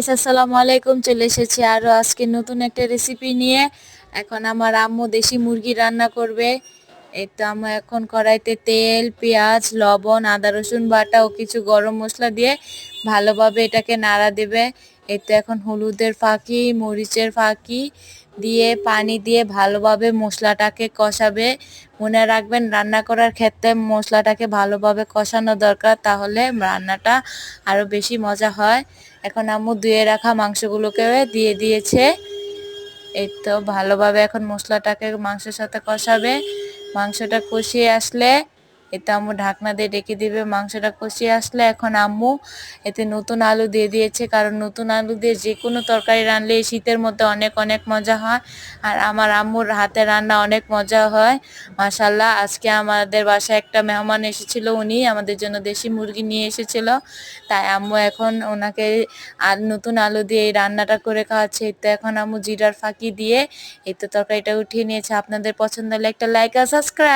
আসসালামু আলাইকুম, চলে এসেছি আরও আজকে নতুন একটা রেসিপি নিয়ে। এখন আমার আম্মু দেশি মুরগি রান্না করবে। এই তো আম্মু এখন কড়াইতে তেল, পেঁয়াজ, লবণ, আদা রসুন বাটা ও কিছু গরম মশলা দিয়ে ভালোভাবে এটাকে নাড়া দেবে। এই তো এখন হলুদের ফাঁকি, মরিচের ফাঁকি দিয়ে পানি দিয়ে ভালোভাবে মশলাটাকে কষাবে। মনে রাখবেন, রান্না করার ক্ষেত্রে মশলাটাকে ভালোভাবে কষানো দরকার, তাহলে রান্নাটা আরও বেশি মজা হয়। এখন আম্মু ধুয়ে রাখা মাংসগুলোকে দিয়ে দিয়েছে। এই তো ভালোভাবে এখন মশলাটাকে মাংসের সাথে কষাবে। মাংসটা কষিয়ে আসলে এতে আম্মু ঢাকনা দিয়ে ডেকে দিবে। মাংসটা কষিয়ে আসলে এখন আম্মু এতে নতুন আলু দিয়ে দিয়েছে, কারণ নতুন আলু দিয়ে যে কোনো তরকারি রানলে এই শীতের মধ্যে অনেক অনেক মজা হয়। আর আমার আম্মুর হাতে রান্না অনেক মজা হয় মাশাল্লাহ। আজকে আমাদের বাসায় একটা মেহমান এসেছিল, উনি আমাদের জন্য দেশি মুরগি নিয়ে এসেছিল। তাই আম্মু এখন ওনাকে আর নতুন আলু দিয়ে এই রান্নাটা করে খাওয়াচ্ছে। তো এখন আম্মু জিরার ফাঁকি দিয়ে এই তো তরকারিটা উঠিয়ে নিয়েছে। আপনাদের পছন্দ হলে একটা লাইক আর সাবস্ক্রাইব।